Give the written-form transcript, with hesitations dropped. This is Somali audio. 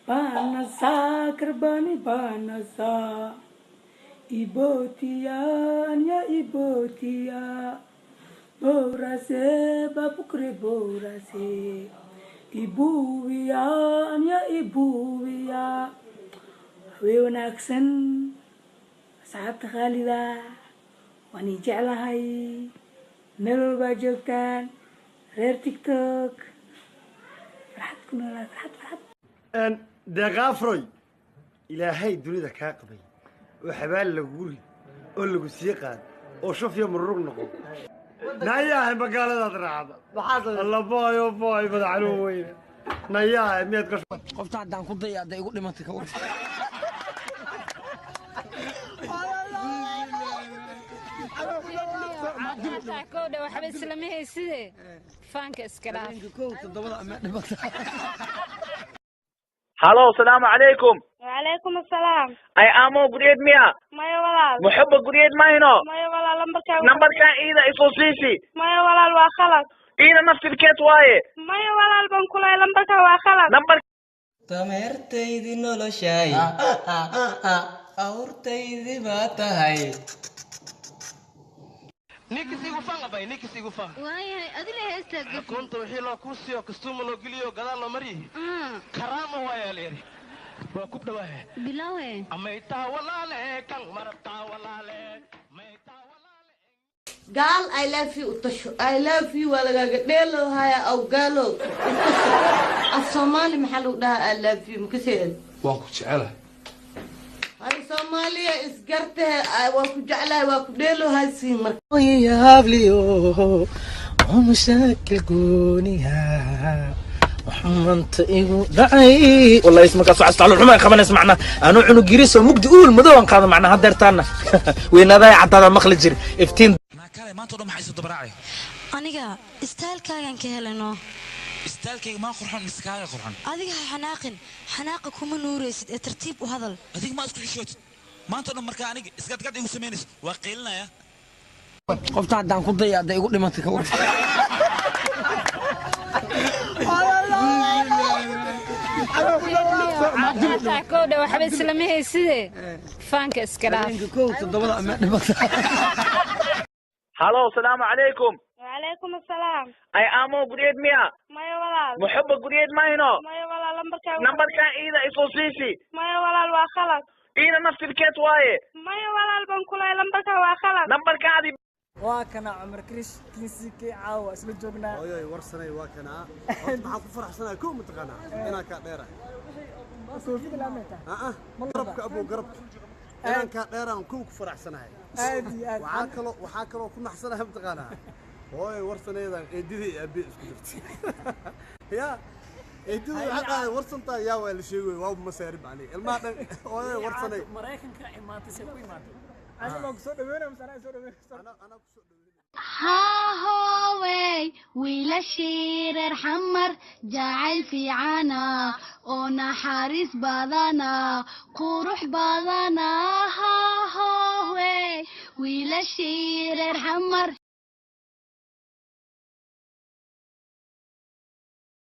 Banasa kerbani banasa Ibotian ya ibotia Borase babukre borase Ibuwian ya ibuwiya Way wanaagsan asxaabta khaalida waan ii jeclahay meel walbaa joogtaan reer tiktok farxad ku noolaa farxad deeqaafroy ilaahay dunida kaa qabay oo xabaal lagu rid oo lagu sii qaad oo shufyo murug noqo nayahay magaaladaad raacda alla booyo booy madaxluun weyne nayahay miyaad qofta haddaan ku daya hadday igu dhimantay ka war كودا وحبي سلامي سيدي فانك اسكلاف هلو السلام عليكم. وعليكم السلام. اي امو قريد ميا مايا ولا محب قريد ماينو مايا ولا نمبر كان اذا اسوسيسي مايا ولا الواخلك اذا نفس الكيت وايه مايا ولا البنكولا لمبك واخلك نمبر tameertaydii noloshaay awrtaydii baa tahay nikisigu fanga bay nikisigu fanga واي ادري هسه كنت وحي لو كرسي كستوم لو غليو غدال لو مري كرامه وايا ليري وكوب دواه بلاوي اميتا ولا له كان مرتا ولا له ميتا ولا له قال I love you utasho I love you wala gadelo haya aw galo الصومالي محلو ده I love you مكسيد واكو جعله هاي صومالية اسقرتها واكو جعلها واكو ديلو هاي سيمر يا هابليو ومشاكل قونيها وحمنت إيقو دعي والله اسمك أصعصت على الحماية خبنا اسمعنا أنا عنو جريس ومقد قول مدوان قادم معنا هدرتانا وين هذا عطانا مخلج جري افتين ما كان ما تقول ما حيصير دبراعي انيغا استايل كاغان كهلنو استالكي ما قرحان مسكاغا قرحان adiga xanaaqa kuma nuureysid ee tartiib u hadal adiga ma isku xishootid maanta dhan markaa aniga iska gad igu sameynayso waa qiilinaya qofta haddaan ku daya hadday igu dhimantay ka war كودا وحبي سلامي سيدي فانك اسكلاف هلو السلام عليكم. وعليكم السلام. اي امو قريد ميا مايا ولا محب قريد ماينو مايا ولا نمبر كان اذا اسوسيسي مايا ولا الواخلك اذا نفس الكيت وايه مايا ولا البنكولا لمبك واخلك نمبر كان واكنا عمر كنسيكي عاوا اسلو جوجنا hooyoy warsanay waa kana maxaan ku faraxsanahay ku mutaqana inaan ka dheerahay كوفيد لاميتا garabka abo garabka inaan ka dheeraan ku faraxsanahay عادي waxaa kaloo ku naxsanahay mutaqana hooyoy warsanaydan eedidii abi isku jirtay ya eedidii waxa warsantaa yaa waa la sheegay waa ma saarib ali ilma dhan hooyoy warsanay mareykanka imaatay say ku imaatay ana ma ku soo dhaweynaa masana soo dhaweynaa ana ku soo dhaweynaa هاوي ويلا شير حمر جعل في عنا ونحارس بدنا قروح بدنا هاوي ويلا شير حمر